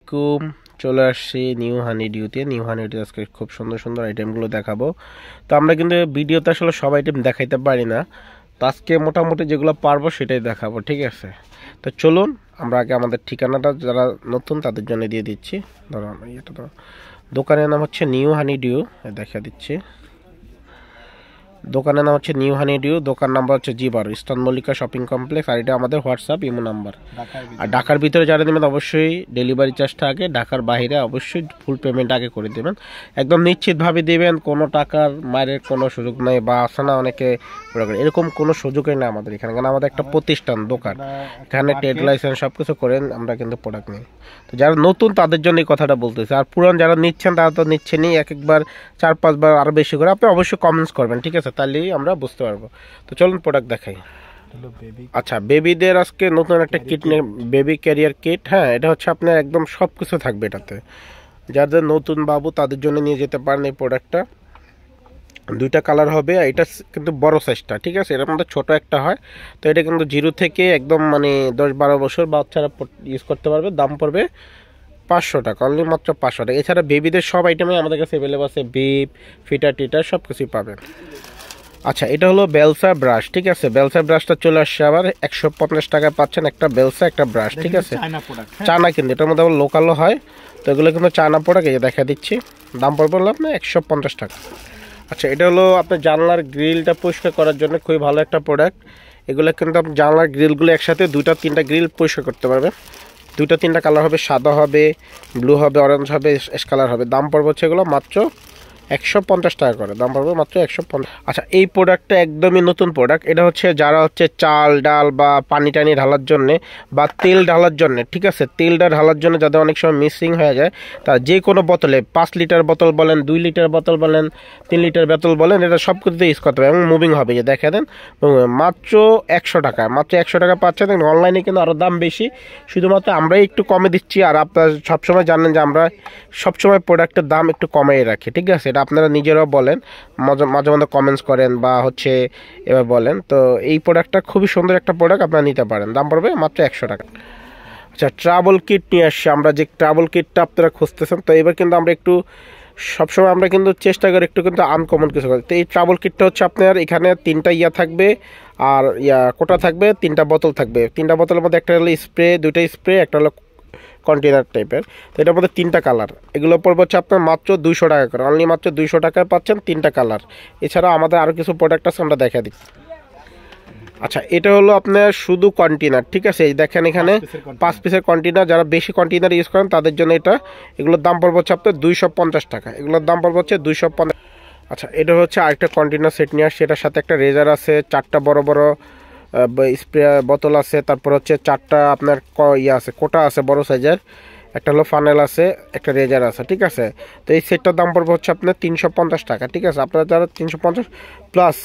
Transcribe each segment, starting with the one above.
আলাইকুম। চলে আসছি নিউ হানিডিউতে। নিউ হানিডিউ আজকে খুব সুন্দর সুন্দর আইটেমগুলো দেখাবো। তো আমরা কিন্তু ভিডিওতে আসলে সব আইটেম দেখাইতে পারি না, তো আজকে মোটামুটি যেগুলো পারবো সেটাই দেখাবো, ঠিক আছে? তো চলুন আমরা আগে আমাদের ঠিকানাটা যারা নতুন তাদের জন্য দিয়ে দিচ্ছি। ধরো এটা তো দোকানের নাম হচ্ছে নিউ হানিডিউ, দেখা দিচ্ছি। দোকানের নাম হচ্ছে নিউ হানিডিউ, দোকান নাম্বার হচ্ছে জি12 ইস্টার্ন মল্লিকা শপিং কমপ্লেক্স, আর এটা আমাদের হোয়াটসঅ্যাপ ইমো নাম্বার। আর ঢাকার ভিতরে যারা দেবেন অবশ্যই ডেলিভারি চার্জটা আগে, ঢাকার বাইরে অবশ্যই ফুল পেমেন্ট আগে করে দেবেন, একদম নিশ্চিতভাবে দেবেন। কোনো টাকার মায়ের কোনো সুযোগ নেই, বা আসে না অনেকে এরকম কোনো সুযোগই নেই আমাদের এখানে, কারণ আমাদের একটা প্রতিষ্ঠান দোকান, এখানে ট্রেড লাইসেন্স সব কিছু করেন, আমরা কিন্তু প্রোডাক্ট নিই। তো যারা নতুন তাদের জন্য এই কথাটা বলতেছে, আর পুরান যারা নিচ্ছেন তারা তো নিচ্ছেনই, এক একবার 4-5 বার আরও বেশি করে আপনি অবশ্যই কমেন্টস করবেন, ঠিক আছে? তাহলেই আমরা বুঝতে পারবো। তো চলুন প্রোডাক্ট দেখাই। আচ্ছা, বেবিদের আজকে নতুন একটা কিট নিয়ে, বেবি ক্যারিয়ার কিট। হ্যাঁ, এটা হচ্ছে আপনার একদম সব কিছু থাকবে এটাতে। যাদের নতুন বাবু তাদের জন্য নিয়ে যেতে পারেন এই প্রোডাক্টটা। দুইটা কালার হবে, এটা কিন্তু বড় সাইজটা, ঠিক আছে? এর মধ্যে ছোট একটা হয়। তো এটা কিন্তু 0 থেকে একদম মানে 10-12 বছর বাচ্চারা ইউজ করতে পারবে। দাম পড়বে 500 টাকা, অনলি মাত্র 500 টাকা। এছাড়া বেবিদের সব আইটেমই আমাদের কাছে অ্যাভেলেবল আছে, বিপ, ফিটার টিটার সব কিছুই পাবেন। আচ্ছা, এটা হলো বেলসা ব্রাশ, ঠিক আছে? বেলসা ব্রাশটা চলে আসছে আবার 150 টাকায় পাচ্ছেন একটা বেলসা, একটা ব্রাশ, ঠিক আছে? চায়না, কিন্তু এটার মধ্যে আবার লোকালও হয়। তো এগুলো কিন্তু চায়না প্রোডাক্ট, এই দেখা দিচ্ছি। দাম পড়বে হলো আপনার 150 টাকা। আচ্ছা, এটা হলো আপনার জানলার গ্রিলটা পরিষ্কার করার জন্য খুবই ভালো একটা প্রোডাক্ট। এগুলো কিন্তু আপনি জানলার গ্রিলগুলো একসাথে 2-3টা গ্রিল পরিষ্কার করতে পারবেন। 2-3টা কালার হবে, সাদা হবে, ব্লু হবে, অরেঞ্জ হবে, অ্যাশ কালার হবে। দাম পড়বে হচ্ছে এগুলো মাত্র 150 টাকা করে, দাম পড়বে মাত্র 150। আচ্ছা, এই প্রোডাক্টটা একদমই নতুন প্রোডাক্ট। এটা হচ্ছে যারা হচ্ছে চাল ডাল বা পানি টানি ঢালার জন্যে বা তেল ঢালার জন্যে, ঠিক আছে? তেলটা ঢালার জন্য যাদের অনেক সময় মিসিং হয়ে যায়, তার যে কোনো বোতলে 5 লিটার বোতল বলেন, 2 লিটার বোতল বলেন, 3 লিটার বোতল বলেন, এটা সব কিছুতে ইউজ করতে হবে এবং মুভিং হবে। যে দেখা দেন মাত্র 100 টাকা, মাত্র 100 টাকা পাচ্ছেন। অনলাইনে কিন্তু আরও দাম বেশি, শুধুমাত্র আমরাই একটু কমে দিচ্ছি। আর আপনারা সবসময় জানেন যে আমরা সবসময় প্রোডাক্টের দাম একটু কমিয়ে রাখি, ঠিক আছে? আপনারা নিজেরাও বলেন, মাঝে মাঝে কমেন্টস করেন বা হচ্ছে এবার বলেন। তো এই প্রোডাক্টটা খুবই সুন্দর একটা প্রোডাক্ট, আপনারা নিতে পারেন। দাম পড়বে মাত্র 100 টাকা। আচ্ছা, ট্রাভেল কিট নিয়ে আসছি আমরা, যে ট্রাভেল কিটটা আপনারা খুঁজতেছেন। তো এবার কিন্তু আমরা একটু সবসময় আমরা কিন্তু চেষ্টা করি একটু কিন্তু আনকমন কিছু করি। তো এই ট্রাভেল কিটটা হচ্ছে আপনার এখানে 3টা ইয়া থাকবে, আর কোটা থাকবে, 3টা বোতল থাকবে। 3টা বোতলের মধ্যে একটা হলো স্প্রে, 2টা স্প্রে, একটা হলো কন্টেনার টাইপের। তো এটার মধ্যে 3টা কালার, এগুলো পড়বে হচ্ছে আপনার মাত্র 200 টাকা করে, অনলি মাত্র 200 টাকায় পাচ্ছেন 3টা কালার। এছাড়া আমাদের আরও কিছু প্রোডাক্ট আছে, আমরা দেখা দিই। আচ্ছা, এটা হলো আপনার শুধু কন্টেনার, ঠিক আছে? এই দেখেন এখানে 5 পিসের কন্টেনার, যারা বেশি কন্টেনার ইউজ করেন তাদের জন্য এটা। এগুলোর দাম পড়বে হচ্ছে আপনার 250 টাকা, এগুলোর দাম পড়বে হচ্ছে 250। আচ্ছা, এটা হচ্ছে আরেকটা কন্টেনার সেট নিয়ে আসছে। এটার সাথে একটা রেজার আছে, 4টা বড় বড় স্প্রে বোতল আছে, তারপর হচ্ছে 4টা আপনার আছে, কোটা আছে বড় সাইজের, একটা হলো ফানেল আছে, একটা রেজার আছে, ঠিক আছে? তো এই সেটটার দাম পড়বে হচ্ছে আপনার 350 টাকা, ঠিক আছে? আপনারা যারা 350 প্লাস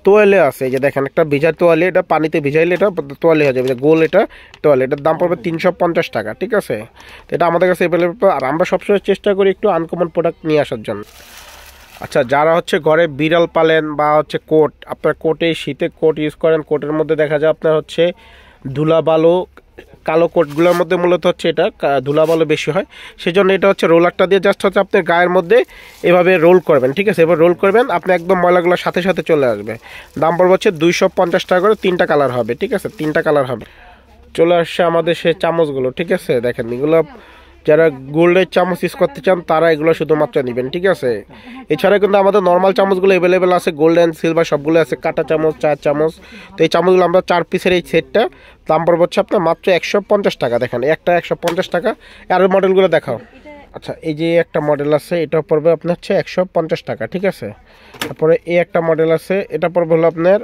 তোয়ালে আছে, এই যে দেখেন একটা ভিজার তোয়ালে, এটা পানিতে ভিজাইলে এটা তোয়ালে হয়ে যাবে, গোল এটা তোয়ালে, এটার দাম পড়বে 350 টাকা, ঠিক আছে? তো এটা আমাদের কাছে অ্যাভেলেবল। আর আমরা সবসময় চেষ্টা করি একটু আনকমন প্রোডাক্ট নিয়ে আসার জন্য। আচ্ছা, যারা হচ্ছে ঘরে বিড়াল পালেন বা হচ্ছে কোট, আপনার কোটে শীতে কোট ইউজ করেন, কোটের মধ্যে দেখা যায় আপনার হচ্ছে ধুলাবালু, কালো কোটগুলোর মধ্যে মূলত হচ্ছে এটা ধুলাবালু বেশি হয়, সেজন্য এটা হচ্ছে রোলারটা দিয়ে জাস্ট হচ্ছে আপনার গায়ের মধ্যে এভাবে রোল করবেন, ঠিক আছে? এবার রোল করবেন, আপনি একদম ময়লাগুলোর সাথে সাথে চলে আসবে। দাম পড়বে হচ্ছে 250 টাকা করে, 3টা কালার হবে, ঠিক আছে? 3টা কালার হবে। চলে আসছে আমাদের সেই চামচগুলো, ঠিক আছে? দেখেন এগুলো যারা গোল্ডের চামচ ইউজ করতে চান তারা এগুলো শুধুমাত্র নেবেন, ঠিক আছে? এছাড়া কিন্তু আমাদের নর্মাল চামচগুলো অ্যাভেলেবেল আছে, গোল্ডেন সিলভার সবগুলো আছে, কাটা চামচ, 4 চামচ। তো এই চামচগুলো আমরা 4 পিসের এই সেটটা দাম পড়বে হচ্ছে আপনার মাত্র 150 টাকা। দেখেন একটা 150 টাকা। আর মডেলগুলো দেখাও। আচ্ছা, এই যে একটা মডেল আছে, এটা পড়বে আপনার হচ্ছে 150 টাকা, ঠিক আছে? তারপরে এই একটা মডেল আছে, এটা পড়বে হলো আপনার,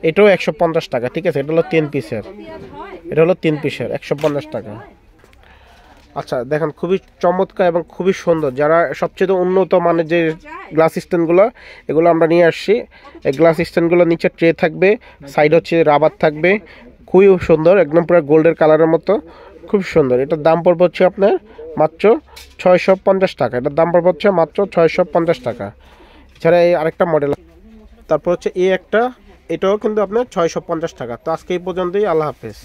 এটাও 150 টাকা, ঠিক আছে? এটা হলো 3 পিসের, এটা হলো 3 পিসের 150 টাকা। আচ্ছা, দেখেন খুবই চমৎকার এবং খুবই সুন্দর, যারা সবচেয়ে উন্নত মানের যে গ্লাস স্ট্যান্ডগুলো, এগুলো আমরা নিয়ে আসছি। এই গ্লাস স্ট্যান্ডগুলো নিচে ট্রে থাকবে, সাইড হচ্ছে রাবার থাকবে, খুবই সুন্দর, একদম পুরো গোল্ডের কালারের মতো, খুব সুন্দর। এটার দাম পড়বে হচ্ছে আপনার মাত্র 650 টাকা, এটার দাম পড়বে হচ্ছে মাত্র 650 টাকা। এছাড়া এই আরেকটা মডেল, তারপর হচ্ছে এই একটা, এটাও কিন্তু আপনার 650 টাকা। তো আজকে এই পর্যন্তই, আল্লাহ হাফেজ।